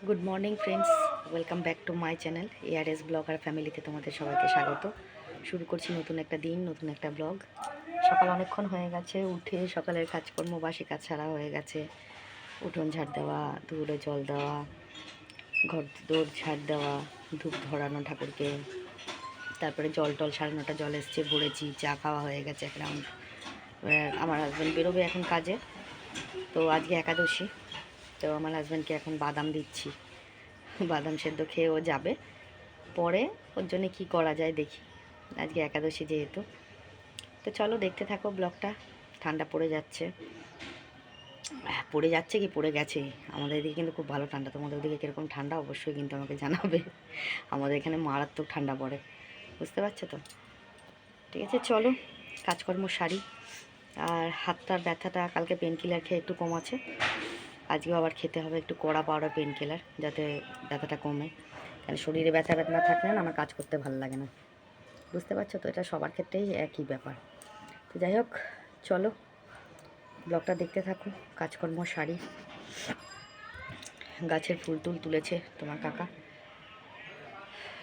Good morning friends, welcome back to my channel ARS blog আর ফ্যামিলিতে তোমাদের সবাইকে স্বাগত। শুরু করছি নতুন একটা দিন, নতুন একটা ব্লগ। সকাল অনেকক্ষণ হয়ে গেছে, উঠে সকালের কাজকর্ম বাসি কাজ ছাড়া হয়ে গেছে। উঠোন ঝাড় দেওয়া, ধুলে জল দেওয়া, ঘর দৌড় ঝাড় দেওয়া, ধূপ ধরানো ঠাকুরকে, তারপরে জল টল 9:30 জল এসছে, ভরেছি, চা খাওয়া হয়ে গেছে এক রাউন্ড। আমার হাজব্যান্ড বেরোবে এখন কাজে, তো আজকে একাদশী, তো আমার হাজব্যান্ডকে এখন বাদাম দিচ্ছি। বাদাম সেদ্ধ খেয়ে ও যাবে, পরে ওর জন্য কী করা যায় দেখি, আজকে একাদশী যেহেতু। তো চলো দেখতে থাকো ব্লগটা। ঠান্ডা পড়ে যাচ্ছে, কি পড়ে গেছে। আমাদের এদিকে কিন্তু খুব ভালো ঠান্ডা। তোমাদের ওদিকে কীরকম ঠান্ডা অবশ্যই কিন্তু আমাকে জানাবে। আমাদের এখানে মারাত্মক ঠান্ডা পড়ে, বুঝতে পারছো তো। ঠিক আছে, চলো কাজকর্ম সারি। আর হাতটার ব্যথাটা কালকে পেন কিলার খেয়ে একটু কম আছে, আজকেও আবার খেতে হবে একটু কড়া পাউডার পেন কিলার, যাতে ব্যথাটা কমে। কারণ শরীরে ব্যথা না থাকলে না আমার কাজ করতে ভালো লাগে না, বুঝতে পারছো তো। এটা সবার ক্ষেত্রেই একই ব্যাপার। তো যাই হোক, চলো ব্লগটা দেখতে থাকো। কাজকর্ম সারি, গাছের ফুল টুল তুলেছে তোমার কাকা,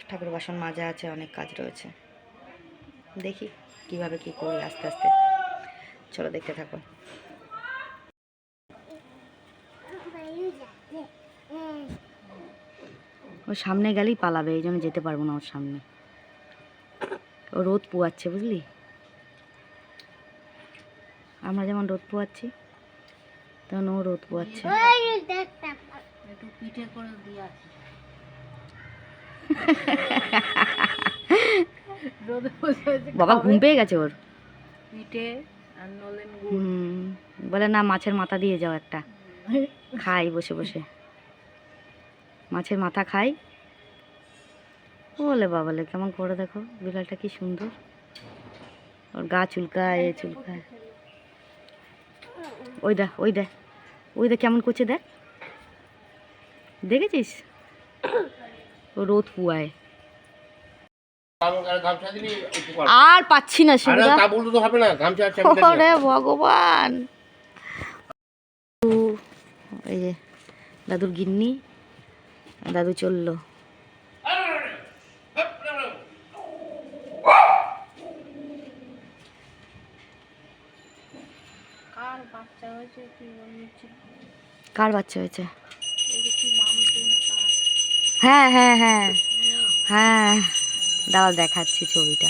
ঠাকুর বাসন মাজা আছে, অনেক কাজ রয়েছে। দেখি কিভাবে কি করি আস্তে আস্তে। চলো দেখতে থাকো। ওর সামনে গেলেই পালাবে, এই জন্য যেতে পারবো না ওর সামনে। ও রোদ পোয়াচ্ছে, বুঝলি। আমরা যেমন রোদ পোয়াচ্ছি তেমন ও রোদ পোয়াচ্ছে। বাবা ঘুম পেয়ে গেছে ওর। বলে না, মাছের মাথা দিয়ে যাও একটা, খাই বসে বসে মাছের মাথা খাই। বলে বাবালে কেমন করে, দেখো বিড়ালটা কি সুন্দর, ওর গা চুলকায়, এ চুলকায়। ওই দেখ, ওই দেখ, ওই দেখ কেমন করছে, দেখ, দেখেছিস? ও রোদ পুয়ায়। আর পাচ্ছি না সুবিধা। ওরে ভগবান। এই যে দাদুর গিন্নি, দাদু চললো। কার বাচ্চা হয়েছে? হ্যাঁ হ্যাঁ হ্যাঁ হ্যাঁ, দাঁড়াও দেখাচ্ছি ছবিটা।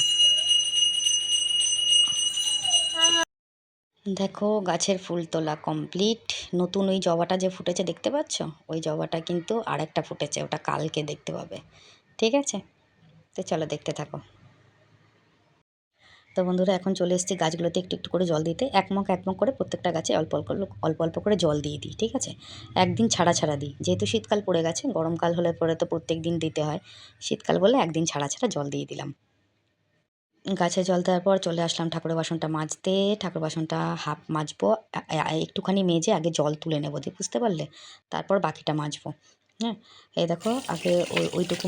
দেখো গাছের ফুল তোলা কমপ্লিট। নতুন ওই জবাটা যে ফুটেছে দেখতে পাচ্ছ, ওই জবাটা কিন্তু আরেকটা ফুটেছে, ওটা কালকে দেখতে পাবে। ঠিক আছে, তো চলো দেখতে থাকো। তো বন্ধুরা এখন চলে এসেছি গাছগুলোতে একটু একটু করে জল দিতে। এক মগ করে প্রত্যেকটা গাছে অল্প অল্প করে জল দিয়ে দিই। ঠিক আছে, একদিন ছাড়া ছাড়া দিই, যেহেতু শীতকাল পড়ে গেছে। গরমকাল হলে পরে তো প্রত্যেক দিন দিতে হয়, শীতকাল বলে একদিন ছাড়া ছাড়া জল দিয়ে দিলাম। গাছে জল দেওয়ার পর চলে আসলাম ঠাকুরের বাসনটা মাজতে। ঠাকুর বাসনটা হাফ মাজবো, একটুখানি মেজে আগে জল তুলে নেবো, দিয়ে বুঝতে পারলে, তারপর বাকিটা মাজবো। হ্যাঁ, এই দেখো আগে ওইটুকু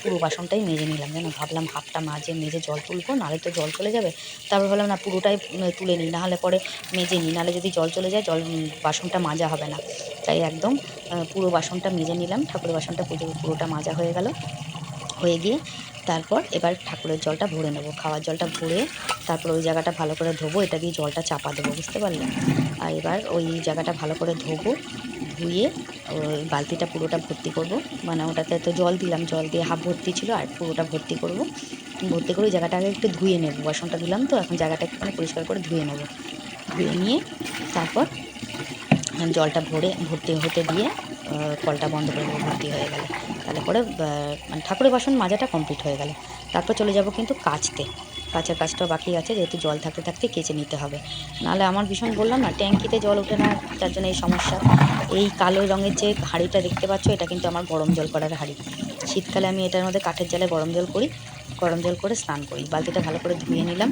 পুরো বাসনটাই মেজে নিলাম, জানো। ভাবলাম হাফটা মেজে জল তুলবো, নাহলে তো জল চলে যাবে। তারপর ভাবলাম না, পুরোটাই তুলে নিই, নাহলে পরে মেজে নিই, নাহলে যদি জল চলে যায় বাসনটা মাজা হবে না। তাই একদম পুরো বাসনটা মেজে নিলাম। ঠাকুরের বাসনটা পুরোটা মাজা হয়ে গিয়ে তারপর এবার ঠাকুরের জলটা ভরে নেবো, খাওয়ার জলটা ভরে তারপর ওই জায়গাটা ভালো করে ধোবো। এটা দিয়ে জলটা চাপা দেবো, বুঝতে পারলে। আর এবার ওই জায়গাটা ভালো করে ধোবো, ধুয়ে ওই বালতিটা পুরোটা ভর্তি করব। মানে ওটাতে তো জল দিলাম, জল দিয়ে হাফ ভর্তি ছিল, আর পুরোটা ভর্তি করে ওই জায়গাটাকে একটু ধুয়ে নেবো। বাসনটা ধুলাম তো, এখন জায়গাটা একটুখানি পরিষ্কার করে ধুয়ে নেবো। ধুয়ে নিয়ে তারপর জলটা ভর্তি হতে দিয়ে কলটা বন্ধ করে দেবো, ভর্তি হয়ে গেলে। তাহলে পরে মানে ঠাকুরের বাসন মাজাটা কমপ্লিট হয়ে গেল। তারপর চলে যাব কিন্তু কাচার কাজটাও বাকি আছে, যেহেতু জল থাকতে থাকতে কেচে নিতে হবে। নাহলে আমার ভীষণ, বললাম না, ট্যাঙ্কিতে জল ওঠে না, তার জন্য এই সমস্যা। এই কালো রঙের যে হাঁড়িটা দেখতে পাচ্ছ, এটা কিন্তু আমার গরম জল করার হাঁড়ি। শীতকালে আমি এটার মধ্যে কাঠের জালে গরম জল করে স্নান করি। বালতিটা ভালো করে ধুয়ে নিলাম,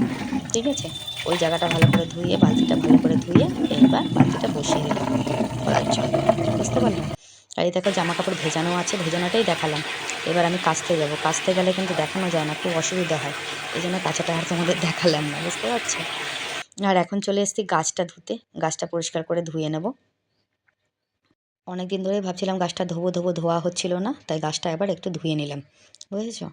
ঠিক আছে। ওই জায়গাটা ভালো করে ধুয়ে, বালতিটা ভালো করে ধুয়ে এইবার বালতিটা বসিয়ে দিলাম করার জন্য, বুঝতে পারলাম। আর এই দেখো জামা কাপড় ভেজানো আছে, ভেজানোটাই দেখালাম। এবার আমি কাচতে যাব, কাচতে গেলে কিন্তু দেখানো যায় না, খুব অসুবিধা হয়, এই জন্য কাচাটা আর তোমাদের দেখালাম না, বুঝতে পারছো। আর এখন চলে এসেছি গাছটা ধুতে, গাছটা পরিষ্কার করে ধুয়ে নেব। অনেক দিন ধরেই ভাবছিলাম গাছটা ধোবো ধোবো, ধোয়া হচ্ছিল না, তাই গাছটা এবার একটু ধুয়ে নিলাম, বুঝেছো।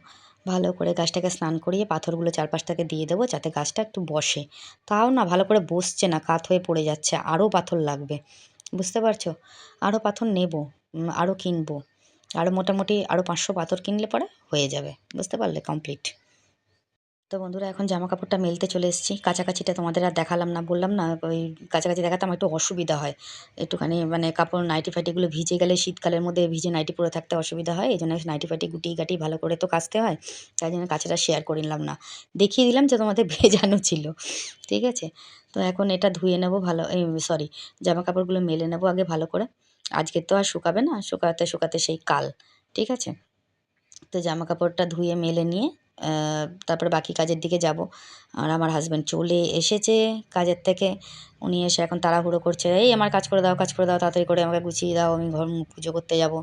ভালো করে গাছটাকে স্নান করিয়ে পাথরগুলো চারপাশ থেকে দিয়ে দেবো যাতে গাছটা একটু বসে। তাও না ভালো করে বসছে না, কাত হয়ে পড়ে যাচ্ছে, আরও পাথর লাগবে, বুঝতে পারছো। আরও পাথর নেব, আরও কিনবো, আরও মোটামুটি আরও 500 পাথর কিনলে পরে হয়ে যাবে, বুঝতে পারলে, কমপ্লিট। তো বন্ধুরা এখন জামা কাপড়টা মেলতে চলে এসেছি। কাছাকাছিটা তোমাদের আর দেখালাম না, বললাম না ওই কাছাকাছি দেখাতে আমার একটু অসুবিধা হয়, একটুখানি মানে কাপড় নাইটি ফাইটিগুলো ভিজে গেলে শীতকালের মধ্যে ভিজে নাইটি পরে থাকতে অসুবিধা হয়, এই জন্য নাইটি ফাইটি গুটি গাটি ভালো করে তো কাচতে হয়, তাই জন্য কাছাটা শেয়ার করে নিলাম না, দেখিয়ে দিলাম যে তোমাদের ভেজানো ছিল, ঠিক আছে। তো এখন এটা ধুয়ে নেবো ভালো, এই সরি, জামা কাপড়গুলো মেলে নেবো আগে ভালো করে। আজকে তো আর শুকাবে না, শুকাতে শুকাতে সেই কাল, ঠিক আছে। তো জামা কাপড়টা ধুয়ে মেলে নিয়ে তারপরে বাকি কাজের দিকে যাব। আর আমার হাজব্যান্ড চলে এসেছে কাজের থেকে, উনি এসে এখন তাড়াহুড়ো করছে, এই আমার কাজ করে দাও, কাজ করে দাও, তাড়াতাড়ি করে আমাকে গুছিয়ে দাও, আমি ঘর মুখ পুজো করতে যাব।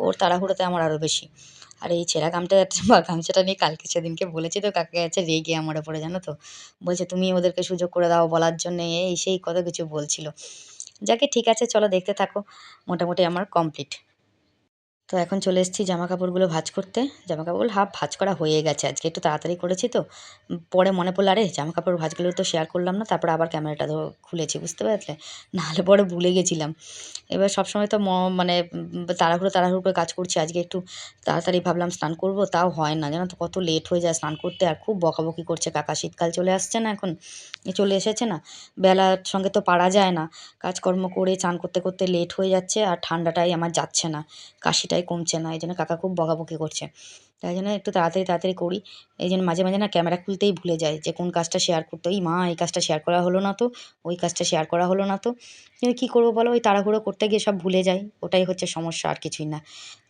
ওর তাড়াহুড়োতে আমার আরও বেশি। আর এই ছেঁড়া গামছাটা নিয়ে কালকে সেদিনকে বলেছি তো কাকে আছে রেগে আমার ওপরে, জানো তো, বলছে তুমি ওদেরকে সুযোগ করে দাও বলার জন্যে, এই সেই কত কিছু বলছিল। যাকে ঠিক আছে চলো দেখতে থাকো, মোটামুটি আমার কমপ্লিট। তো এখন চলে এসেছি জামা কাপড়গুলো ভাঁজ করতে। জামা কাপড় হাফ ভাঁজ করা হয়ে গেছে, আজকে একটু তাড়াতাড়ি করেছি তো। পরে মনে পড়লো আরে জামা কাপড় ভাঁজগুলো তো শেয়ার করলাম না, তারপরে আবার ক্যামেরাটা খুলেছি, বুঝতে পারলে, নাহলে পরে ভুলে গেছিলাম। এবার সবসময় তো মানে তাড়াহুড়ো তাড়াহুড়ো করে কাজ করছি, আজকে একটু তাড়াতাড়ি ভাবলাম স্নান করব, তাও হয় না, জানো তো, কত লেট হয়ে যায় স্নান করতে, আর খুব বকাবকি করছে কাকা, শীতকাল চলে আসছে না এখন, চলে এসেছে না, বেলার সঙ্গে তো পারা যায় না, কাজকর্ম করে চান করতে করতে লেট হয়ে যাচ্ছে, আর ঠান্ডাটাই আমার যাচ্ছে না, কাশিটাই কমছে না, এই জন্য কাকা খুব বকাবকি করছে, তাই জন্য একটু তাড়াতাড়ি তাড়াতাড়ি করি। এই জন্য মাঝে মাঝে না ক্যামেরা খুলতেই ভুলে যায় যে কোন কাজটা শেয়ার করতে, ওই মা এই কাজটা শেয়ার করা হলো না তো, ওই কাজটা শেয়ার করা হলো না তো, কিন্তু কী করবো বলো, ওই তাড়াহুড়ো করতে গিয়ে সব ভুলে যাই, ওটাই হচ্ছে সমস্যা, আর কিছুই না।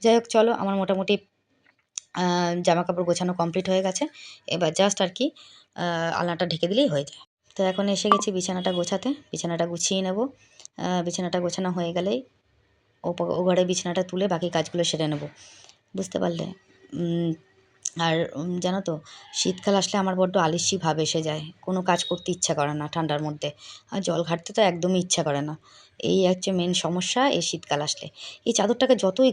যাই হোক চলো, আমার মোটামুটি জামা কাপড় গোছানো কমপ্লিট হয়ে গেছে, এবার জাস্ট আর কি আলনাটা ঢেকে দিলেই হয়ে যায়। তো এখন এসে গেছি বিছানাটা গোছাতে, বিছানাটা গুছিয়ে নেব। বিছানাটা গোছানো হয়ে গেলেই ও ঘরে বিছানাটা তুলে বাকি কাজগুলো সেরে নেব, বুঝতে পারলে। আর জানো তো, শীতকাল আসলে আমার বড্ড আলিস্যি ভাব এসে যায়, কোনো কাজ করতে ইচ্ছা করে না ঠান্ডার মধ্যে, আর জল ঘাঁটতে তো একদমই ইচ্ছা করে না, এই হচ্ছে মেন সমস্যা এই শীতকাল আসলে। এই চাদরটাকে যতই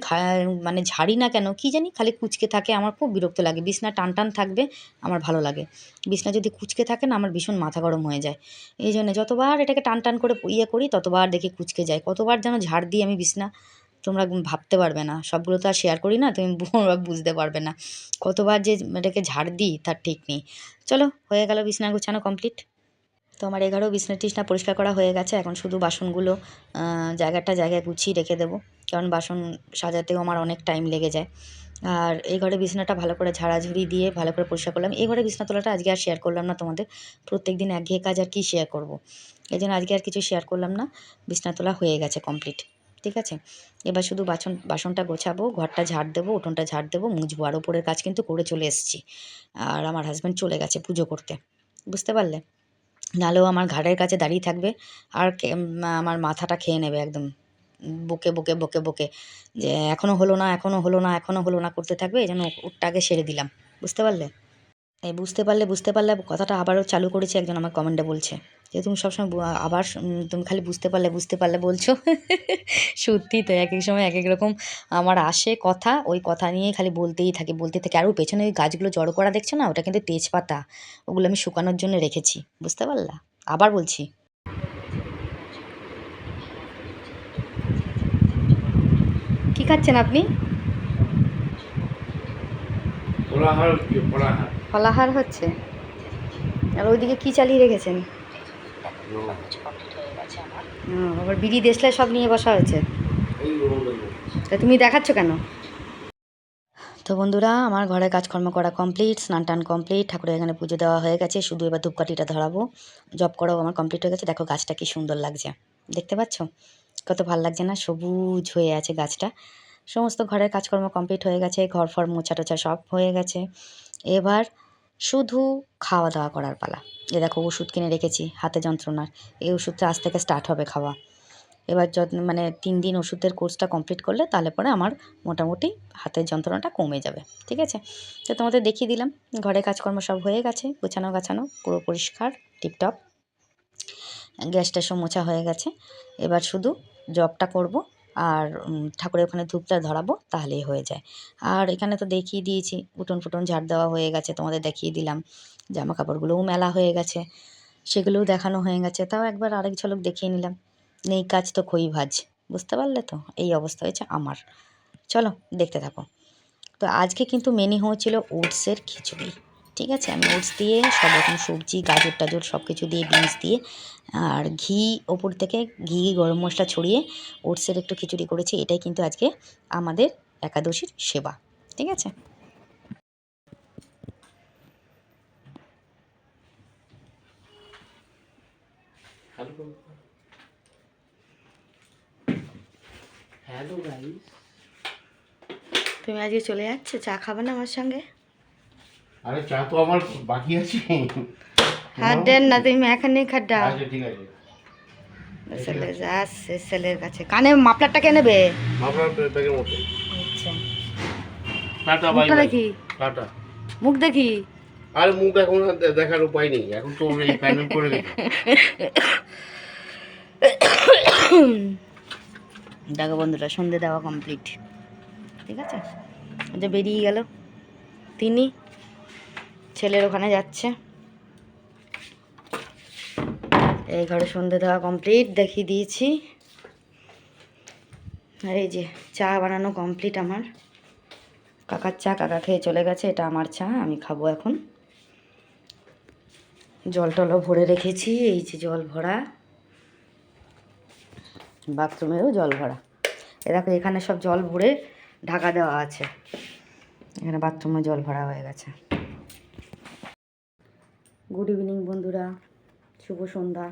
মানে ঝাড়ি না কেন কী জানি খালি কুঁচকে থাকে, আমার খুব বিরক্ত লাগে, বিছনা টান টান থাকবে আমার ভালো লাগে, বিছনা যদি কুঁচকে থাকে না আমার ভীষণ মাথা গরম হয়ে যায়, এই জন্য যতবার এটাকে টান টান করে করি ততবার দেখি কুঁচকে যায়, কতবার যেন ঝাড় দিই আমি বিছনা, তোমরা ভাবতে পারবে না, সবগুলো তো আর শেয়ার করি না, তুমি বুঝতে পারবে না কতবার যে এটাকে ঝাড় দিই তার ঠিক নেই। চলো হয়ে গেল বিছনা গোছানো কমপ্লিট। তো আমার এঘরেও বিছনা টিছনা পরিষ্কার করা হয়ে গেছে, এখন শুধু বাসনগুলো জায়গায় গুছিয়ে রেখে দেবো, কারণ বাসন সাজাতেও আমার অনেক টাইম লেগে যায়। আর এই ঘরে বিছানাটা ভালো করে ঝাড়াঝুড়ি দিয়ে ভালো করে পরিষ্কার করলাম, এই ঘরে বিছনা তোলাটা আজকে আর শেয়ার করলাম না তোমাদের, প্রত্যেক দিন একঘেয়ে কাজ আর কি শেয়ার করব, এই জন্য আজকে আর কিছু শেয়ার করলাম না, বিছনা তোলা হয়ে গেছে কমপ্লিট, ঠিক আছে। এবার শুধু বাসনটা গোছাবো, ঘরটা ঝাড় দেবো, উঠোনটা ঝাড় দেবো, মুছবো, আর ওপরের কাজ কিন্তু করে চলে এসেছি। আর আমার হাজব্যান্ড চলে গেছে পুজো করতে, বুঝতে পারলে, নাহলেও আমার ঘাড়ের কাছে দাঁড়িয়ে থাকবে, আর আমার মাথাটা খেয়ে নেবে একদম, বকে বকে বকে বকে, যে এখনও হলো না, এখনও হলো না, এখনও হলো না করতে থাকবে, এই জন্য ওরটা আগে সেরে দিলাম, বুঝতে পারলে। এই বুঝতে পারলে কথাটা আবারও চালু করেছে, একজন আমার কমেন্টে বলছে যে তুমি সবসময় আবার তুমি খালি বুঝতে পারলে বলছো। সত্যি তো, এক এক সময় এক এক রকম আমার আসে কথা, ওই কথা নিয়ে খালি বলতে থাকি, আর ওই পেছনে ওই গাছগুলো জড়ো করা দেখছো না, ওটা কিন্তু তেজপাতা, ওগুলো আমি শুকানোর জন্য রেখেছি, বুঝতে পারলা, আবার বলছি। কি খাচ্ছেন আপনি? ফলাহার হচ্ছে, আর ওইদিকে কি চালিয়ে রেখেছেন? আবার বিড়ি দেশলাই সব নিয়ে বসা হয়েছে, তা তুমি দেখাচ্ছ কেন? তো বন্ধুরা আমার ঘরের কাজকর্ম করা কমপ্লিট, স্নান টান কমপ্লিট, ঠাকুরের এখানে পুজো দেওয়া হয়ে গেছে, শুধু এবার ধূপকাঠিটা ধরাবো, জব করাও আমার কমপ্লিট হয়ে গেছে। দেখো গাছটা কি সুন্দর লাগছে, দেখতে পাচ্ছ কত ভালো লাগছে না, সবুজ হয়ে আছে গাছটা। সমস্ত ঘরের কাজকর্ম কমপ্লিট হয়ে গেছে, ঘর ফর মোছা টোছা সব হয়ে গেছে, এবার শুধু খাওয়া দাওয়া করার পালা। এ দেখো ওষুধ কিনে রেখেছি হাতে যন্ত্রণার, এই ওষুধটা আজ থেকে স্টার্ট হবে খাওয়া, এবার মানে 3 দিন ওষুধের কোর্সটা কমপ্লিট করলে তাহলে পরে আমার মোটামুটি হাতের যন্ত্রণাটা কমে যাবে, ঠিক আছে। তো তোমাদের দেখিয়ে দিলাম, ঘরের কাজকর্ম সব হয়ে গেছে, গোছানো গাছানো পুরো পরিষ্কার টিপটপ, গ্যাসটা সব মোছা হয়ে গেছে, এবার শুধু জবটা করব আর ঠাকুরের ওখানে ধূপটা ধরাবো, তাহলেই হয়ে যায়। আর এখানে তো দেখিয়ে দিয়েছি, উঠোন ফুটন ঝাড় দেওয়া হয়ে গেছে, তোমাদের দেখিয়ে দিলাম। জামা কাপড়গুলোও মেলা হয়ে গেছে, সেগুলোও দেখানো হয়ে গেছে। তাও একবার আরেক ঝলক দেখিয়ে নিলাম। নেই কাজ তো খই ভাজ, বুঝতে পারলে তো? এই অবস্থা হয়েছে আমার। চলো দেখতে থাকো। তো আজকে কিন্তু মেনু হয়েছিল ওটসের খিচুড়ি। ঠিক আছে, আমি ওটস দিয়ে সব রকম সবজি, গাজর টাজর সব কিছু দিয়ে, বিনস দিয়ে, আর ঘি ওপর থেকে, ঘি গরম মশলা ছড়িয়ে ওটসের একটু খিচুড়ি করেছি। এটাই কিন্তু আজকে আমাদের একাদশীর সেবা। ঠিক আছে। হ্যালো গাইস, তুমি আজকে চলে যাচ্ছ, চা খাবে না আমার সঙ্গে? আরে চা তো আমার বাকি আছে। হাত দেন না, তুমি এখানেই খাড্ডা। আচ্ছা ঠিক আছে। ছেলে যাচ্ছে ছেলের কাছে, কানে মাফলারটা নেবে। আপনার ব্যাগের মধ্যে। আচ্ছা, টাটা, বাই মুখটা বাই। দেখি, টাটা। মুখ দেখি। আর মুখ এখন আর দেখার উপায় নেই, এখন তো এই প্যানেল করে গেছে। দেখো বন্ধুরা, সন্ধে দেওয়া কমপ্লিট। ঠিক আছে, যে বেরিয়ে গেল তিনি, ছেলের ওখানে যাচ্ছে। এই ঘরে সন্ধে দেওয়া কমপ্লিট, দেখিয়ে দিয়েছি। আর এই যে চা বানানো কমপ্লিট আমার। কাকার চা, কাকা খেয়ে চলে গেছে, এটা আমার চা, আমি খাবো এখন। জল টলও ভরে রেখেছি, এই যে জল ভরা, বাথরুমেরও জল ভরা। এ দেখো, এখানে সব জল ভরে ঢাকা দেওয়া আছে, এখানে বাথরুমে জল ভরা হয়ে গেছে। গুড ইভিনিং বন্ধুরা, শুভ সন্ধ্যা।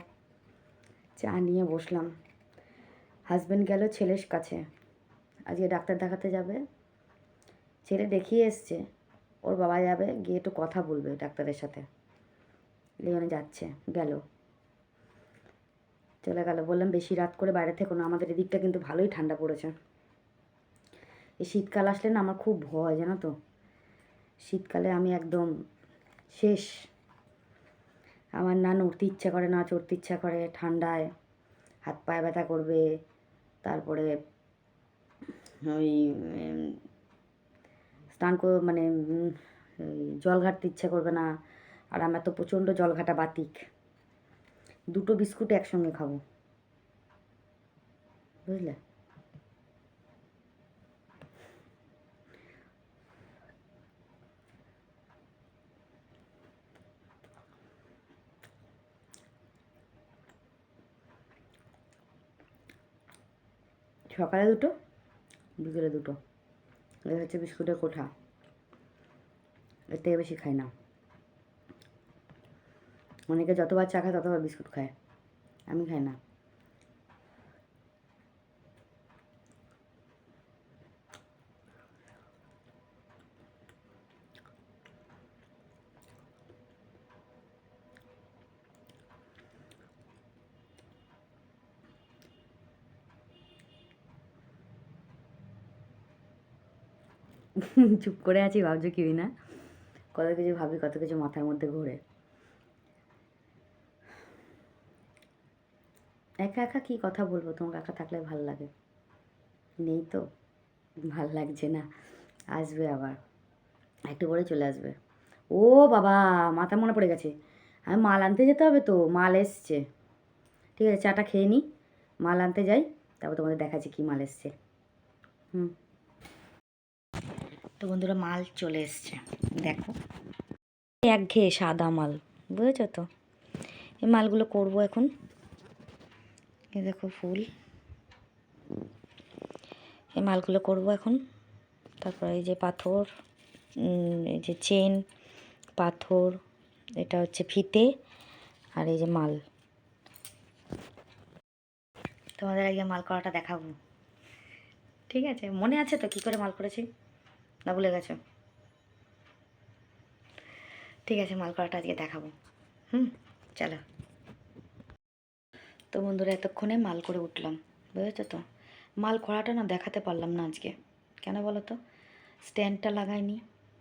চা নিয়ে বসলাম। হাজব্যান্ড গেল ছেলের কাছে, আজকে ডাক্তার দেখাতে যাবে। ছেলে দেখিয়ে এসছে, ওর বাবা যাবে, গিয়ে একটু কথা বলবে ডাক্তারের সাথে। এই জন্য যাচ্ছে, গেল, চলে গেল। বললাম বেশি রাত করে বাইরে থেকো না, আমাদের এদিকটা কিন্তু ভালোই ঠান্ডা পড়েছে। এই শীতকাল আসলে না আমার খুব ভয়, জানো তো। শীতকালে আমি একদম শেষ। আমার না নড়তে ইচ্ছা করে, না চড়তে ইচ্ছা করে ঠান্ডায়। হাত পায়ে ব্যথা করবে, তারপরে ওই স্নান মানে জল ঘাটতে ইচ্ছা করবে না। আর আমার তো প্রচণ্ড জল ঘাটা বাতিক। দুটো বিস্কুট একসঙ্গে খাবো, বুঝলে। সকালে দুটো, বিকেলে দুটো। এই হচ্ছে বিস্কুটের কোঠা, এর থেকে বেশি খাই না। অনেকে যতবার চা খায় ততবার বিস্কুট খায়, আমি খাই না। চুপ করে আছি, ভাবছো কি না? কত কিছু ভাবি, কত কিছু মাথার মধ্যে ঘোরে। একা একা কী কথা বলবো, তোমাকে একা থাকলে ভাল লাগে। নেই তো, ভাল লাগছে না। আসবে আবার, একটু পরে চলে আসবে। ও বাবা, মাথা মনে পড়ে গেছে, আমি মাল আনতে যেতে হবে তো, মাল এসছে। ঠিক আছে, চাটা খেয়ে নিই, মাল আনতে যাই, তারপর তোমাদের দেখাচ্ছি কী মাল এসছে। তো বন্ধুরা, মাল চলে এসছে, দেখো। একঘেয়ে সাদা মাল, বুঝেছো তো। এই মালগুলো করবো এখন। এই দেখো ফুল, এই মালগুলো করবো এখন। তারপর এই যে পাথর, এই যে চেন, পাথর, এটা হচ্ছে ফিতে, আর এই যে মাল। তোমাদের আগে মাল করাটা দেখাবো, ঠিক আছে? মনে আছে তো কী করে মাল করেছি, না ভুলে গেছো? ঠিক আছে, মাল করাটা আজকে দেখাবো। চলো। তো বন্ধুরা, এতক্ষণে মাল করে উঠলাম, বুঝেছো তো। মাল করাটা না দেখাতে পারলাম না আজকে, কেন বলো তো? স্ট্যান্ডটা লাগাইনি,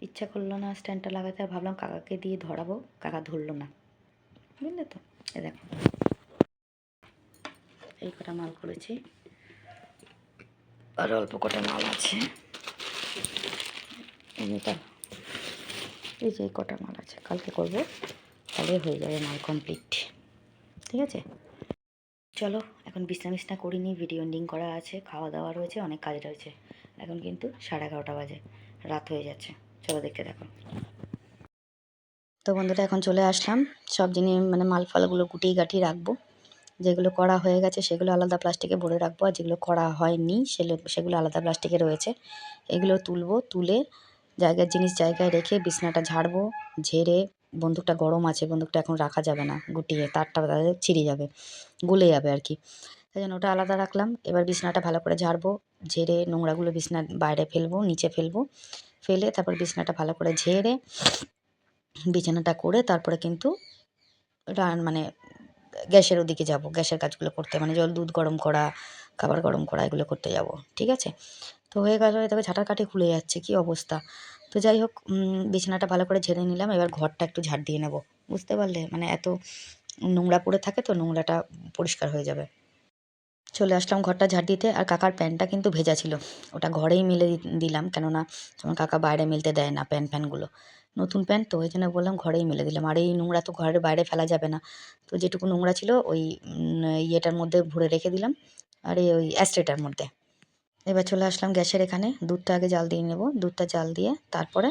ইচ্ছা করলো না স্ট্যান্ডটা লাগাতে। আর ভাবলাম কাকাকে দিয়ে ধরাবো, কাকা ধরলো না, বুঝলে তো। এ দেখো, এই কটা মাল করেছি। আর অল্প কটা মাল আছে, এটা এই যে কটা মাল আছে কালকে করবো, তাহলে হয়ে যাবে মাল কমপ্লিট। ঠিক আছে, চলো এখন বিছনা করিনি, ভিডিও এন্ডিং করা আছে, খাওয়া দাওয়া রয়েছে, অনেক কাজ রয়েছে। এখন কিন্তু 11:30 বাজে, রাত হয়ে যাচ্ছে। চলো দেখতে থাকো। তো বন্ধুরা এখন চলে আসলাম, সব জিনিস মানে মাল ফালগুলো গুটিয়ে গাটিয়ে রাখবো। যেগুলো করা হয়ে গেছে সেগুলো আলাদা প্লাস্টিকে ভরে রাখবো, আর যেগুলো করা হয়নি সেগুলো আলাদা প্লাস্টিকে রয়েছে। এগুলো তুলবো, তুলে জায়গার জিনিস জায়গায় রেখে বিছনাটা ঝাড়বো। ঝেড়ে, বন্দুকটা গরম আছে, বন্দুকটা এখন রাখা যাবে না গুটিয়ে, তারটা তাদের ছিঁড়ে যাবে, গলে যাবে আর কি। তাই জন্য ওটা আলাদা রাখলাম। এবার বিছনাটা ভালো করে ঝাড়বো, ঝেড়ে নোংরাগুলো বিছনার বাইরে ফেলবো, নিচে ফেলবো, ফেলে তারপর বিছনাটা ভালো করে ঝেড়ে বিছানাটা করে তারপরে কিন্তু মানে গ্যাসের ওদিকে যাব, গ্যাসের কাজগুলো করতে, মানে জল দুধ গরম করা, খাবার গরম করা, এগুলো করতে যাব। ঠিক আছে, তো হয়ে গেল। তবে ঝাঁটার কাঠি খুলে যাচ্ছে, কি অবস্থা। তো যাই হোক, বিছানাটা ভালো করে ঝেড়ে নিলাম। এবার ঘরটা একটু ঝাড় দিয়ে নেব, বুঝতে পারলে, মানে এত নোংরা পড়ে থাকে তো, নোংরাটা পরিষ্কার হয়ে যাবে। চলে আসলাম ঘরটা ঝাড় দিতে। আর কাকার প্যান্টটা কিন্তু ভেজা ছিল, ওটা ঘরেই মেলে দিলাম, কেননা আমার কাকা বাইরে মেলতে দেয় না প্যান্ট, নতুন প্যান্ট তো, ওই জন্য বললাম ঘরেই মেলে দিলাম। আর এই নোংরা তো ঘরের বাইরে ফেলা যাবে না, তো যেটুকু নোংরা ছিল ওই ইয়েটার মধ্যে ভরে রেখে দিলাম, আর ওই অ্যাস্ট্রেটার মধ্যে। এবার চলে আসলাম গ্যাসের এখানে, দুধটা আগে জাল দিয়ে নেব। দুধটা জাল দিয়ে তারপরে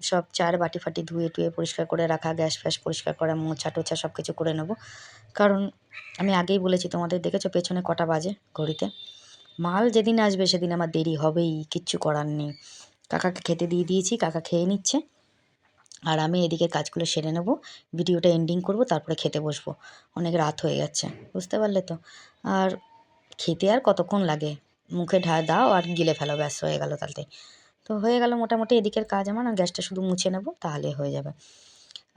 সব চার বাটি ফাটি ধুয়ে টুয়ে পরিষ্কার করে রাখা, গ্যাস ফ্যাস পরিষ্কার করা, মোছা টোছা সব কিছু করে নেব। কারণ আমি আগেই বলেছি তোমাদের, দেখেছো পেছনে কটা বাজে ঘড়িতে। মাল যেদিন আসবে সেদিন আমার দেরি হবেই, কিচ্ছু করার নেই। কাকাকে খেতে দিয়ে দিয়েছি, কাকা খেয়ে নিচ্ছে, আর আমি এদিকে কাজগুলো সেরে নেব, ভিডিওটা এন্ডিং করব, তারপরে খেতে বসবো। অনেক রাত হয়ে যাচ্ছে, বুঝতে পারলে তো। আর খেতে আর কতক্ষণ লাগে, মুখে দাও আর গিলে ফেলো, ব্যাস হয়ে গেল তাতে। তো হয়ে গেল মোটামুটি এদিকের কাজ আমার, আর গ্যাসটা শুধু মুছে নেব, তাহলে হয়ে যাবে।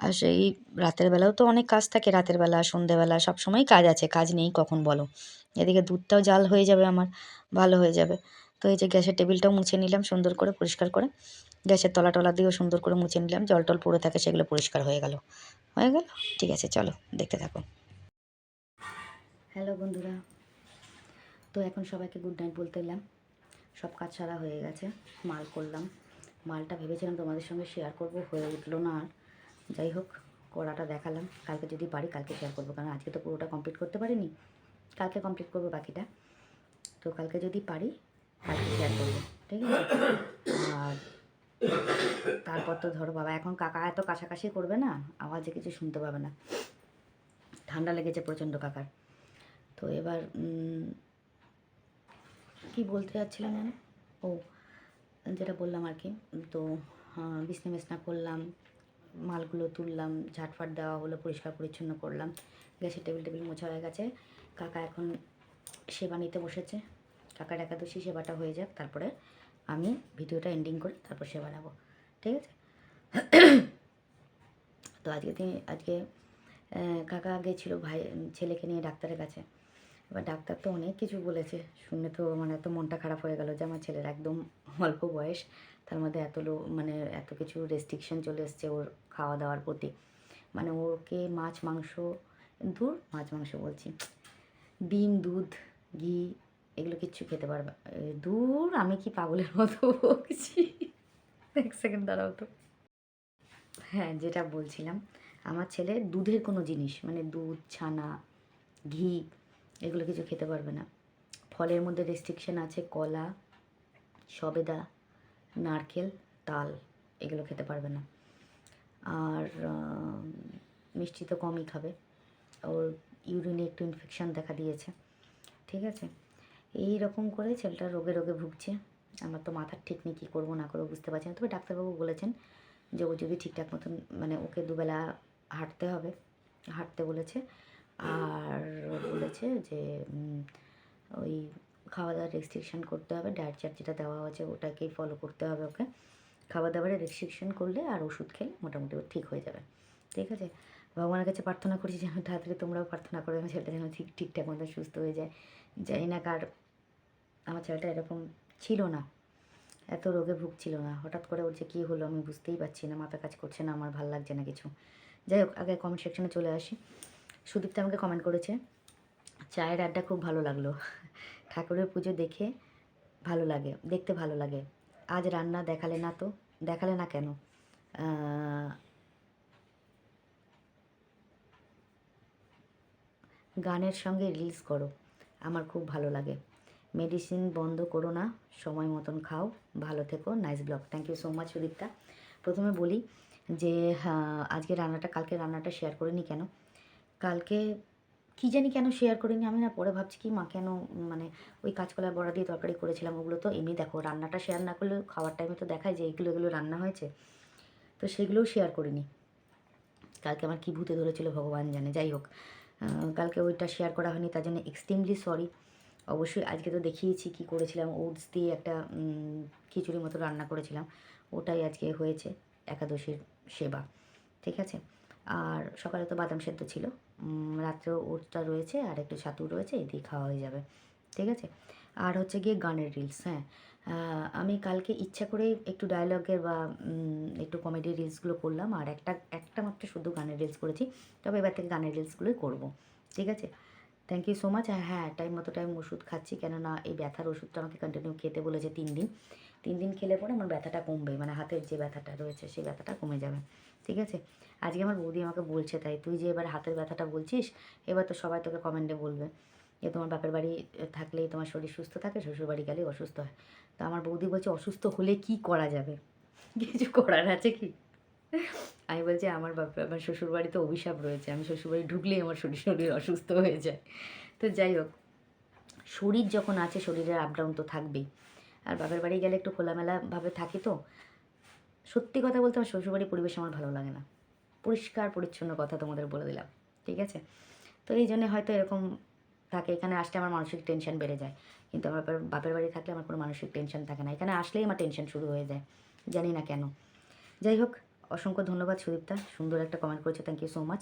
আর সেই রাতের বেলাও তো অনেক কাজ থাকে, রাতের বেলা সন্ধেবেলা সবসময় কাজ আছে, কাজ নেই কখন বলো। এদিকে দুধটাও জাল হয়ে যাবে আমার, ভালো হয়ে যাবে। তো এই যে গ্যাসের টেবিলটাও মুছে নিলাম সুন্দর করে পরিষ্কার করে, গ্যাসের তলা টলা দিয়েও সুন্দর করে মুছে নিলাম, জল টল পড়ে থাকে সেগুলো পরিষ্কার হয়ে গেল। ঠিক আছে, চলো দেখতে থাকো। হ্যালো বন্ধুরা, তো এখন সবাইকে গুড নাইট বলতে এলাম। সব কাজ সারা হয়ে গেছে, মাল করলাম। মালটা ভেবেছিলাম তোমাদের সঙ্গে শেয়ার করব, হয়ে উঠলো না আর। যাই হোক, কড়াটা দেখালাম, কালকে যদি পারি কালকে শেয়ার করবো, কারণ আজকে তো পুরোটা কমপ্লিট করতে পারিনি, কালকে কমপ্লিট করবো বাকিটা। তো কালকে যদি পারি কালকে শেয়ার করবো, ঠিক আছে। আর তারপর তো ধরো বাবা, এখন কাকা এত কাছাকাছি করবে না, আওয়াজে কিছু শুনতে পাবে না, ঠান্ডা লেগেছে প্রচণ্ড কাকার। তো এবার কি বলতে যাচ্ছিলাম জানো, ও যেটা বললাম আর কি। তো বিছনা করলাম, মালগুলো তুললাম, ঝাটফাট দেওয়া হলো, পরিষ্কার পরিচ্ছন্ন করলাম, গ্যাসের টেবিল মোছা হয়ে গেছে। কাকা এখন সেবা নিতে বসেছে, কাকার একাদশী সেবাটা হয়ে যাক, তারপরে আমি ভিডিওটা এন্ডিং করে তারপর সেবা নেবো, ঠিক আছে। তো আজকে কাকা গেছিলো ভাই ছেলেকে নিয়ে ডাক্তারের কাছে। এবার ডাক্তার তো অনেক কিছু বলেছে, শুনে তো মানে এত মনটা খারাপ হয়ে গেল যে আমার ছেলের একদম অল্প বয়স, তার মধ্যে মানে এত কিছু রেস্ট্রিকশন চলে এসছে ওর খাওয়া দাওয়ার প্রতি। মানে ওকে মাছ মাংস, মাছ মাংস বলছি, ডিম দুধ ঘি এগুলো কিচ্ছু খেতে পারবে। আমি কি পাগলের মতো বলছি, এক সেকেন্ড দাঁড়াও তো। হ্যাঁ, যেটা বলছিলাম, আমার ছেলে দুধের কোনো জিনিস, মানে দুধ ছানা ঘি এগুলো কিছু খেতে পারবে না। ফলের মধ্যে রেস্ট্রিকশন আছে, কলা সবেদা নারকেল তাল এগুলো খেতে পারবে না। আর মিষ্টি তো কমই খাবে, ওর ইউরিনে একটু ইনফেকশান দেখা দিয়েছে, ঠিক আছে। এই রকম করে ছেলেটা রোগে রোগে ভুগছে। আমার তো মাথার ঠিক নেই, কী করবো না করবো বুঝতে পারছি না। তবে ডাক্তারবাবু বলেছেন যে ও যদি ঠিকঠাক মতন, মানে ওকে দুবেলা হাঁটতে বলেছে, আর বলেছে যে ওই খাওয়া দাওয়ার রেস্ট্রিকশান করতে হবে, ডায়েট চার্ট যেটা দেওয়া হয়েছে ওটাকেই ফলো করতে হবে ওকে। খাবার দাবারে রেস্ট্রিকশন করলে আর ওষুধ খেলে মোটামুটি ও ঠিক হয়ে যাবে, ঠিক আছে। ভগবানের কাছে প্রার্থনা করছি যেন তাড়াতাড়ি তোমরাও প্রার্থনা করো, আমার ছেলেটা যেন ঠিকঠাক মতো সুস্থ হয়ে যায়। জানি না কার, আমার ছেলেটা এরকম ছিল না, এত রোগে ভুগছিল না, হঠাৎ করে ওর যে কী হলো আমি বুঝতেই পারছি না, মাথা কাজ করছে না, আমার ভাল লাগছে না কিছু। যাই হোক, আগে কমেন্ট সেকশনে চলে আসি। সুদীপ্তা আমাকে কমেন্ট করেছে, চায়ের আড্ডা খুব ভালো লাগলো, ঠাকুরের পুজো দেখে ভালো লাগে, দেখতে ভালো লাগে। আজ রান্না দেখালে না তো? দেখালে না কেন? গানের সঙ্গে রিলস করো, আমার খুব ভালো লাগে। মেডিসিন বন্ধ করো না, সময় মতন খাও, ভালো থেকো, nice blog. Thank you so much Sudipta. প্রথমে বলি যে আজকে রান্নাটা, কালকে রান্নাটা শেয়ার করিনি কেন? কালকে কী জানি কেন শেয়ার করিনি, আমি না পরে ভাবছি কি মা কেন মানে ওই কাঁচকলা বড়া দিয়ে তরকারি করেছিলাম, ওগুলো তো এমনি দেখো রান্নাটা শেয়ার না করলেও খাওয়ার টাইমে তো দেখায় যে এগুলো এগুলো রান্না হয়েছে, তো সেগুলোও শেয়ার করিনি। কালকে আমার কী ভূতে ধরেছিল ভগবান জানে। যাই হোক, কালকে ওইটা শেয়ার করা হয়নি, তার জন্য এক্সট্রিমলি সরি। অবশ্যই আজকে তো দেখিয়েছি কী করেছিলাম, ওটস দিয়ে একটা খিচুড়ি মতো রান্না করেছিলাম, ওটাই আজকে হয়েছে একাদশীর সেবা, ঠিক আছে। আর সকালে তো বাদাম সেদ্ধ ছিল, রাত্রেও ওটসটা রয়েছে আর একটু ছাতু রয়েছে, এই দিয়ে খাওয়া হয়ে যাবে, ঠিক আছে। আর হচ্ছে গিয়ে গানের রিলস, হ্যাঁ আমি কালকে ইচ্ছা করেই একটু ডায়লগের বা একটু কমেডি রিলসগুলো করলাম, আর একটা মাত্র শুধু গানের রিলস করেছি, তবে এবার থেকে গানের রিলসগুলোই করবো, ঠিক আছে। Thank you so much. হ্যাঁ টাইম মতো টাইম ওষুধ খাচ্ছি, কেননা এই ব্যথার ওষুধটা আমাকে কন্টিনিউ খেতে বলেছে 3 দিন। 3 দিন খেলে পরে আমার ব্যথাটা কমবে, মানে হাতের যে ব্যথাটা রয়েছে সেই ব্যথাটা কমে যাবে, ঠিক আছে। আজকে আমার বৌদি আমাকে বলছে, তাই তুই যে এবার হাতের ব্যথাটা বলছিস, এবার তো সবাই তোকে কমেন্টে বলবে যে তোমার বাপের বাড়ি থাকলেই তোমার শরীর সুস্থ থাকে, শ্বশুর বাড়ি গেলেই অসুস্থ হয়। তো আমার বৌদি বলছে অসুস্থ হলে কি করা যাবে, কিছু করার আছে কি? আমি বলছি আমার শ্বশুরবাড়ি তো অভিশাপ রয়েছে, আমি শ্বশুরবাড়ি ঢুকলেই আমার শরীর অসুস্থ হয়ে যায়। তো যাই হোক, শরীর যখন আছে শরীরের আপ ডাউন তো থাকবেই। আর বাপের বাড়ি গেলে একটু খোলামেলাভাবে থাকি তো। সত্যি কথা বলতে আমার শ্বশুরবাড়ির পরিবেশ আমার ভালো লাগে না, পরিষ্কার পরিচ্ছন্ন কথা তোমাদের বলে দিলাম, ঠিক আছে। তো এই জন্যে হয়তো এরকম থাকে, এখানে আসলে আমার মানসিক টেনশন বেড়ে যায়, কিন্তু আমার বাপের বাড়ি থাকলে আমার কোনো মানসিক টেনশন থাকে না, এখানে আসলেই আমার টেনশন শুরু হয়ে যায়, জানি না কেন। যাই হোক, অসংখ্য ধন্যবাদ সুদীপ্তা, সুন্দর একটা কমেন্ট করেছে, thank you so much.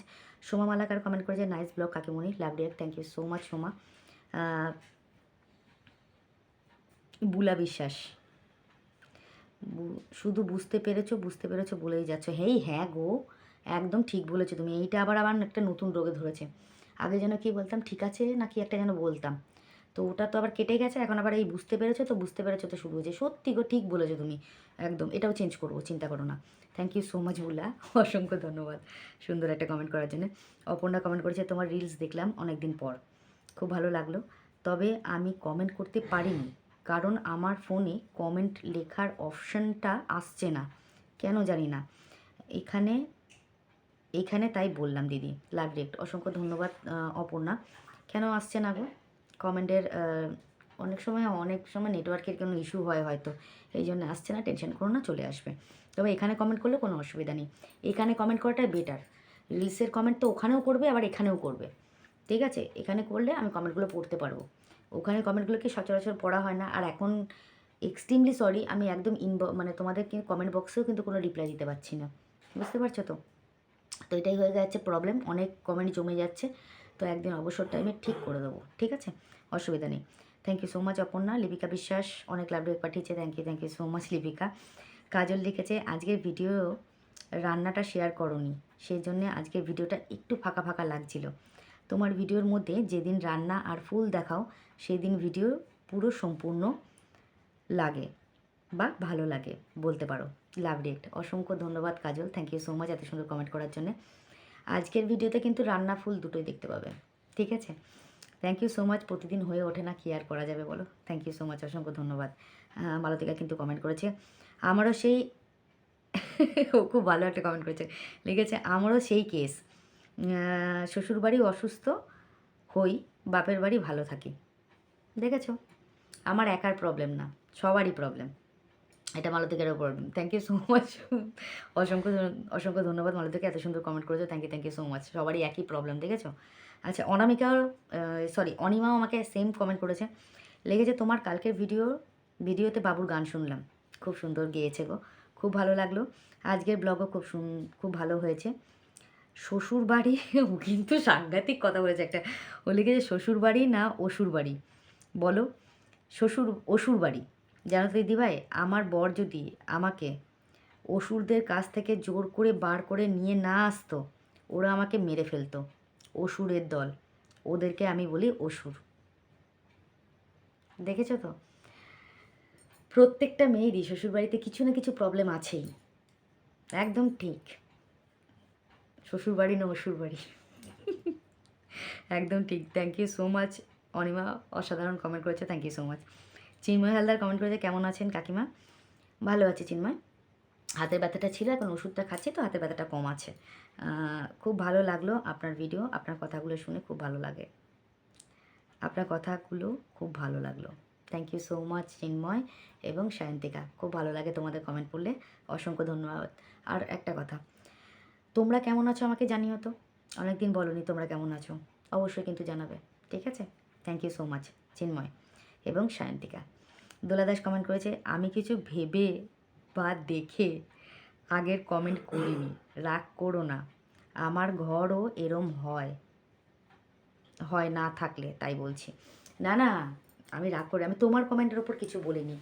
Soma Malakar comment করেছে নাইস ব্লগ কাকিমণি, love react, thank you so much Soma. Bula Biswas, শুধু বুঝতে পেরেছো বলেই যাচ্ছ, হেই হ্যাঁ গো, একদম ঠিক বলেছো তুমি। এইটা আবার একটা নতুন রোগে ধরেছে। আগে যেন কি বলতাম ঠিক আছে না কি একটা যেন বলতাম, তো ওটা তো আবার কেটে গেছে, এখন আবার এই বুঝতে পেরেছো তো শুরু হয়েছে। সত্যি গো, ঠিক বলেছো তুমি একদম, এটাও চেঞ্জ করবো, চিন্তা করো না। থ্যাংক ইউ সো মাচ বুলা, অসংখ্য ধন্যবাদ সুন্দর একটা কমেন্ট করার জন্য। অপর্ণা কমেন্ট করেছে তোমার রিলস দেখলাম অনেক দিন পর, খুব ভালো লাগলো, তবে আমি কমেন্ট করতে পারিনি কারণ আমার ফোনে কমেন্ট লেখার অপশানটা আসছে না, কেন জানি না। এখানে এইখানে তাই বললাম দিদি, লাভ রেক্ট, অসংখ্য ধন্যবাদ অপর্ণা। কেন আসছে না গো কমেন্টের? অনেক সময় নেটওয়ার্কের কোনো ইস্যু হয় হয়তো, এই জন্য আসছে না, টেনশন করো না, চলে আসবে। তবে এখানে কমেন্ট করলে কোনো অসুবিধা নেই, এখানে কমেন্ট করাটাই বেটার। রিলসের কমেন্ট তো ওখানেও করবে আবার এখানেও করবে, ঠিক আছে। এখানে করলে আমি কমেন্টগুলো পড়তে পারবো, ওখানে কমেন্টগুলো কি সচরাচর পড়া হয় না। আর এখন এক্সট্রিমলি সরি, আমি একদম মানে তোমাদের কমেন্ট বক্সেও কিন্তু কোনো রিপ্লাই দিতে পারছি না, বুঝতে পারছো তো। তো এটাই হয়ে যাচ্ছে প্রবলেম, অনেক কমেন্ট জমে যাচ্ছে, তো একদিন অবসর টাইমে ঠিক করে দেবো, ঠিক আছে, অসুবিধা নেই। Thank you so much Aparna. Lipika Biswas অনেক লাভ রেক পাঠিয়েছে, thank you so much Lipika. Kajal লিখেছে আজকের ভিডিও রান্নাটা শেয়ার করোনি, সেই জন্যে আজকের ভিডিওটা একটু ফাঁকা ফাঁকা লাগছিল। তোমার ভিডিওর মধ্যে যেদিন রান্না আর ফুল দেখাও সেই দিন ভিডিও পুরো সম্পূর্ণ লাগে বা ভালো লাগে বলতে পারো, লাভ রিয়েক্ট। অসংখ্য ধন্যবাদ কাজল, থ্যাংক ইউ সো মাচ এত সুন্দর কমেন্ট করার জন্য। আজকের ভিডিওতে কিন্তু রান্না ফুল দুটোই দেখতে পাবে, ঠিক আছে। থ্যাংক ইউ সো মাচ, প্রতিদিন হয়ে ওঠে না, কি আর করা যাবে বলো। থ্যাংক ইউ সো মাচ, অসংখ্য ধন্যবাদ। মালতিকা কিন্তু কমেন্ট করেছে, আমারও সেই ও খুব ভালো একটা কমেন্ট করেছে, লিখেছে আমারও সেই কেস, শ্বশুরবাড়ি অসুস্থ হই, বাপের বাড়ি ভালো থাকি। দেখেছো, আমার একার প্রবলেম না, সবারই প্রবলেম, এটা মালতিকারও problem. Thank you so much, অসংখ্য অসংখ্য ধন্যবাদ মালতিকা, এত সুন্দর কমেন্ট করেছো, থ্যাংক ইউ সো মাচ। সবারই একই প্রবলেম, দেখেছো। আচ্ছা অনামিকাও অনিমাও আমাকে সেম কমেন্ট করেছে, লেগেছে তোমার কালকের ভিডিওতে বাবুর গান শুনলাম, খুব সুন্দর গেয়েছে গো, খুব ভালো লাগলো। আজকের ব্লগও খুব ভালো হয়েছে। শ্বশুর বাড়ি ও কিন্তু সাংঘাতিক কথা বলেছে একটা, ও লিখেছে শ্বশুর বাড়ি না অসুর বাড়ি, বলো অসুর বাড়ি। জানো তো দিদিভাই, আমার বর যদি আমাকে অসুরদের কাছ থেকে জোর করে বার করে নিয়ে না আসতো, ওরা আমাকে মেরে ফেলতো, অসুরের দল, ওদেরকে আমি বলি অসুর, দেখেছো তো। প্রত্যেকটা মেয়েরই শ্বশুরবাড়িতে কিছু না কিছু প্রবলেম আছেই, একদম ঠিক। শ্বশুরবাড়ি না অসুরবাড়ি, একদম ঠিক। Thank you so much Anima, অসাধারণ কমেন্ট করেছে, thank you so much. Chinmoy Haldar comment করেছে, কেমন আছেন কাকিমা? ভালো আছে চিন্ময়, হাতের ব্যথাটা ছিল, এখন ওষুধটা খাচ্ছি তো হাতের ব্যথাটা কম আছে। খুব ভালো লাগলো আপনার ভিডিও, আপনার কথাগুলো শুনে খুব ভালো লাগে, আপনার কথাগুলো খুব ভালো লাগলো। থ্যাংক ইউ সো মাচ চিন্ময় এবং সায়ন্তিকা, খুব ভালো লাগে তোমাদের কমেন্ট পড়লে, অসংখ্য ধন্যবাদ। আর একটা কথা, তোমরা কেমন আছো আমাকে জানিও তো, অনেকদিন বলনি তোমরা কেমন আছো, অবশ্যই কিন্তু জানাবে, ঠিক আছে? থ্যাংক ইউ সো মাচ চিন্ময় এবং সায়ন্তিকা। দোলা দাস কমেন্ট করেছে, আমি কিছু ভেবে বা দেখে আগের কমেন্ট করিনি, রাগ করো না, আমার ঘরও এরম হয় হয় না থাকলে তাই বলছি। না না, আমি রাগ করে, আমি তোমার কমেন্টের ওপর কিছু বলিনি।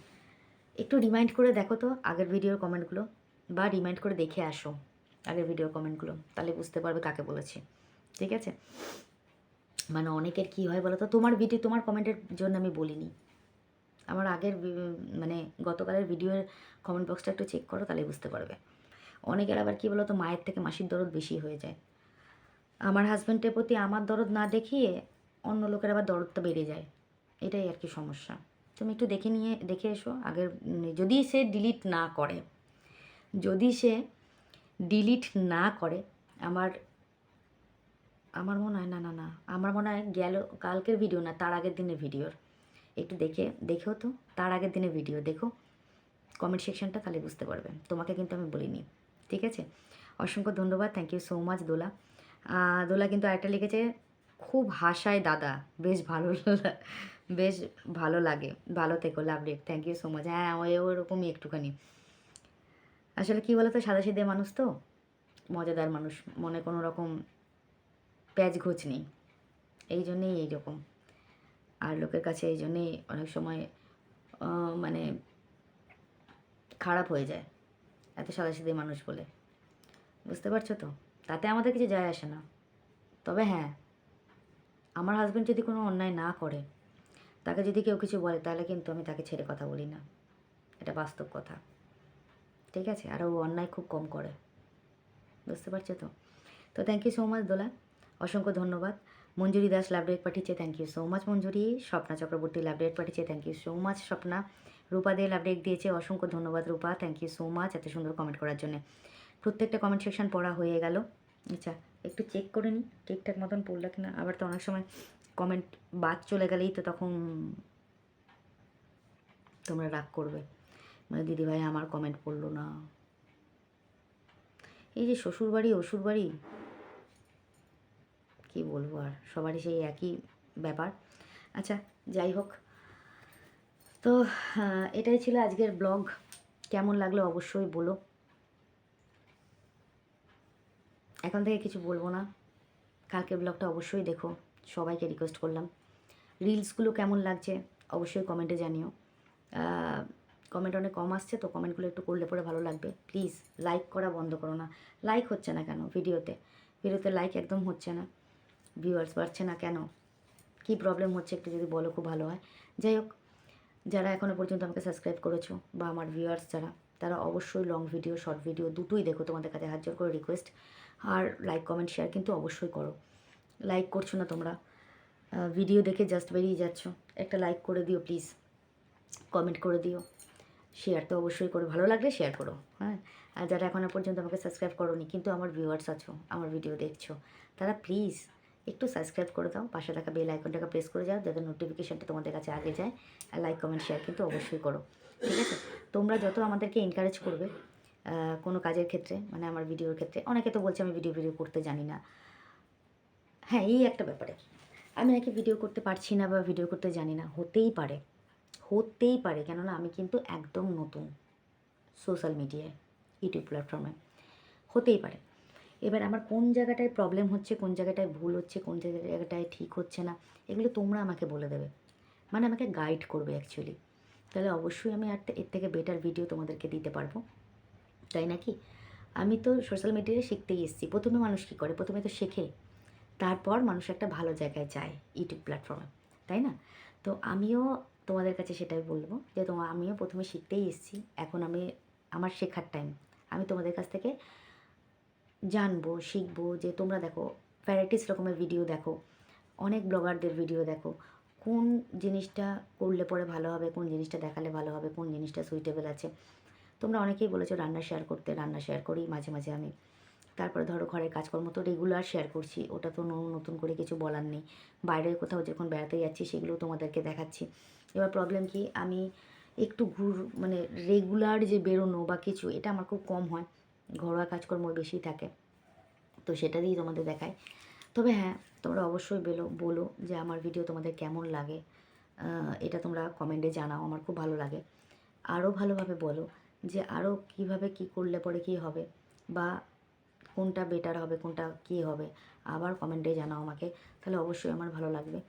একটু রিমাইন্ড করে দেখো তো আগের ভিডিওর কমেন্টগুলো, বা রিমাইন্ড করে দেখে আসো আগের ভিডিওর কমেন্টগুলো, তাহলে বুঝতে পারবে কাকে বলেছি, ঠিক আছে? মানে অনেকের কী হয় বলো তো, তোমার ভিডিও তোমার কমেন্টের জন্য আমি বলিনি, আমার আগের মানে গতকালের ভিডিওর কমেন্ট বক্সটা একটু চেক করো, তাহলে বুঝতে পারবে। অনেকের আবার কী বলো তো, মায়ের থেকে মাসির দরদ বেশি হয়ে যায়। আমার হাজব্যান্ডের প্রতি আমার দরদ না দেখিয়ে অন্য লোকের আবার দরদটা বেড়ে যায়, এটাই আর কি সমস্যা। তুমি একটু দেখে এসো আগের, যদি সে ডিলিট না করে, যদি সে ডিলিট না করে, আমার আমার মনে হয়, না না না, আমার মনে হয় গেল কালকের ভিডিও না, তার আগের দিনের ভিডিওর একটু দেখো তো, তার আগের দিনের ভিডিও দেখো কমেন্ট সেকশনটা, তাহলে বুঝতে পারবে। তোমাকে কিন্তু আমি বলিনি, ঠিক আছে? অসংখ্য ধন্যবাদ, থ্যাংক ইউ সো মাচ দোলা। দোলা কিন্তু আরেকটা লিখেছে, খুব হাসায় দাদা, বেশ ভালো লাগে, ভালো থেকো, love react, thank you so much. হ্যাঁ, ওরকমই একটুখানি, আসলে কী বলো তো, সাদাসিধে মানুষ তো, মজাদার মানুষ, মনে কোনো রকম প্যাচ ঘোচ নেই, এই জন্যেই এইরকম। আর লোকের কাছে এই জন্যেই অনেক সময় মানে খারাপ হয়ে যায়, এত সাদাসিধে মানুষ বলে, বুঝতে পারছো তো? তাতে আমাদের কিছু যায় আসে না। তবে হ্যাঁ, আমার হাজব্যান্ড যদি কোনো অন্যায় না করে, তাকে যদি কেউ কিছু বলে, তাহলে কিন্তু আমি তাকে ছেড়ে কথা বলি না, এটা বাস্তব কথা, ঠিক আছে? আর ও অন্যায় খুব কম করে, বুঝতে পারছো তো? তো thank you so much Dola, অসংখ্য ধন্যবাদ। মঞ্জুরি দাস লাভ রেট পাঠিয়েছে, thank you so much Manjuri. Swapna Chakraborty love react পাঠিয়েছে, thank you so much Swapna. Rupa De love react দিয়েছে, অসংখ্য ধন্যবাদ Rupa, thank you so much এত সুন্দর কমেন্ট করার জন্য। প্রত্যেকটা কমেন্ট সেকশন পড়া হয়ে গেল। আচ্ছা, একটু চেক করে নিই ঠিকঠাক মতন পড়লো কিনা, আবার তো অনেক সময় কমেন্ট বাদ চলে গেলেই তো তখন তোমরা রাগ করবে, মানে দিদিভাই আমার কমেন্ট পড়লো না। এই যে শ্বশুরবাড়ি অসুরবাড়ি, কী বলবো, আর সবারই সেই একই ব্যাপার। আচ্ছা, যাই হোক, তো এটাই ছিল আজকের ব্লগ। কেমন লাগলো অবশ্যই বলো। এখন থেকে কিছু বলবো না, কালকের ব্লগটা অবশ্যই দেখো, সবাইকে রিকোয়েস্ট করলাম। রিলসগুলো কেমন লাগছে অবশ্যই কমেন্টে জানিও। কমেন্ট অনেক কম আসছে, তো কমেন্টগুলো একটু করলে পরে ভালো লাগবে। প্লিজ লাইক করা বন্ধ করো না, লাইক হচ্ছে না কেন ভিডিওতে লাইক একদম হচ্ছে না, ভিউয়ার্স বাড়ছে না কেন, কী প্রবলেম হচ্ছে একটু যদি বলো খুব ভালো হয়। যাই হোক, যারা এখনও পর্যন্ত আমাকে সাবস্ক্রাইব করেছো, বা আমার ভিউয়ার্স যারা, তারা অবশ্যই লং ভিডিও শর্ট ভিডিও দুটোই দেখো, তোমাদের কাছে হাত জোর করে রিকোয়েস্ট। আর লাইক কমেন্ট শেয়ার কিন্তু অবশ্যই করো, লাইক করছো না তোমরা, ভিডিও দেখে জাস্ট বেরিয়ে যাচ্ছ, একটা লাইক করে দিও প্লিজ, কমেন্ট করে দিও, শেয়ার তো অবশ্যই করো, ভালো লাগলে শেয়ার করো, হ্যাঁ। আর যারা এখনও পর্যন্ত আমাকে সাবস্ক্রাইব করোনি কিন্তু আমার ভিউয়ার্স আছো, আমার ভিডিও দেখছো, তারা প্লিজ একটু সাবস্ক্রাইব করে দাও, পাশে থাকা বেল আইকনটাকে প্রেস করে যাও, যাতে নোটিফিকেশানটা তোমাদের কাছে আগে যায়। আর লাইক কমেন্ট শেয়ার কিন্তু অবশ্যই করো, ঠিক আছে? তোমরা যত আমাদেরকে এনকারেজ করবে কোনো কাজের ক্ষেত্রে, মানে আমার ভিডিওর ক্ষেত্রে, অনেকে তো বলছে আমি ভিডিও করতে জানি না। হ্যাঁ, এই একটা ব্যাপারে আমি নাকি ভিডিও করতে পারছি না বা ভিডিও করতে জানি না, হতেই পারে, কেননা আমি কিন্তু একদম নতুন সোশ্যাল মিডিয়ায়, ইউটিউব প্ল্যাটফর্মে, হতেই পারে। এবার আমার কোন জায়গাটায় প্রবলেম হচ্ছে, কোন জায়গাটায় ভুল হচ্ছে, কোন জায়গাটায় ঠিক হচ্ছে না, এগুলো তোমরা আমাকে বলে দেবে, মানে আমাকে গাইড করবে অ্যাকচুয়ালি, তাহলে অবশ্যই আমি এর থেকে বেটার ভিডিও তোমাদেরকে দিতে পারবো, তাই নাকি? আমি তো সোশ্যাল মিডিয়ায় শিখতেই এসেছি, প্রথমে মানুষ কী করে, প্রথমে তো শেখে, তারপর মানুষ একটা ভালো জায়গায় যায় ইউটিউব প্ল্যাটফর্মে, তাই না? তো আমিও তোমাদের কাছে সেটাই বলবো যে আমিও প্রথমে শিখতেই এসেছি, এখন আমার শেখার টাইম। আমি তোমাদের কাছ থেকে জানবো, শিখবো। যে তোমরা দেখো ভ্যারাইটিস রকমের ভিডিও দেখো, অনেক ব্লগারদের ভিডিও দেখো, কোন জিনিসটা করলে পরে ভালো হবে, কোন জিনিসটা দেখালে ভালো হবে, কোন জিনিসটা সুইটেবল আছে। তোমরা অনেকেই বলেছো রান্না শেয়ার করতে, রান্না শেয়ার করি মাঝে মাঝে আমি। তারপরে ধরো ঘরের কাজকর্ম তো রেগুলার শেয়ার করছি, ওটা তো নতুন করে কিছু বলার নেই। বাইরে কোথাও যখন বেড়াতে যাচ্ছি সেগুলো তোমাদেরকে দেখাচ্ছি। এবার প্রবলেম কি, আমি একটু মানে রেগুলার যে বেরোনো বা কিছু, এটা আমার খুব কম হয়, ঘরোয়া কাজকর্ম বেশি থাকে, তো সেটা দিয়েই তোমাদের দেখায়। তবে হ্যাঁ, তোমরা অবশ্যই বলো যে আমার ভিডিও তোমাদের কেমন লাগে, এটা তোমরা কমেন্টে জানাও, আমার খুব ভালো লাগে। আরও ভালোভাবে বলো যে আরও কীভাবে কী করলে পরে কী হবে, বা কোনটা বেটার হবে, কোনটা কী হবে, আবার কমেন্টে জানাও আমাকে, তাহলে অবশ্যই আমার ভালো লাগবে।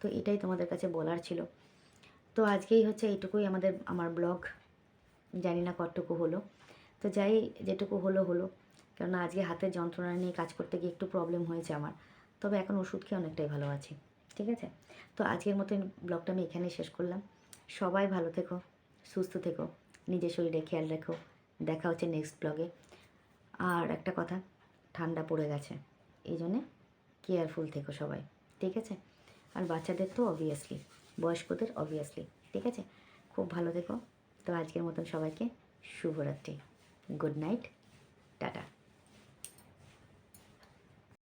তো এটাই তোমাদের কাছে বলার ছিল। তো আজকেই হচ্ছে এইটুকুই আমার ব্লগ, জানি না কতটুকু হলো, তো যাই যেটুকু হলো, কেননা আজকে হাতের যন্ত্রণা নিয়ে কাজ করতে গিয়ে একটু প্রবলেম হয়েছে আমার, তবে এখন ওষুধ খেয়ে অনেকটাই ভালো আছি। ঠিক আছে, তো আজকের মতন ব্লগটা আমি এখানেই শেষ করলাম। সবাই ভালো থেকো, সুস্থ থেকো, নিজের শরীরে খেয়াল রেখো। দেখা হচ্ছে নেক্সট ব্লগে। আর একটা কথা, ঠান্ডা পড়ে গেছে, এই জন্যে কেয়ারফুল থেকো সবাই। ঠিক আছে, আর বাচ্চাদের তো অবভিয়াসলি, বয়স্কদের অবভিয়াসলি। ঠিক আছে, খুব ভালো থেকো। তো আজকের মতন সবাইকে শুভরাত্রি, গুড নাইট, টাটা।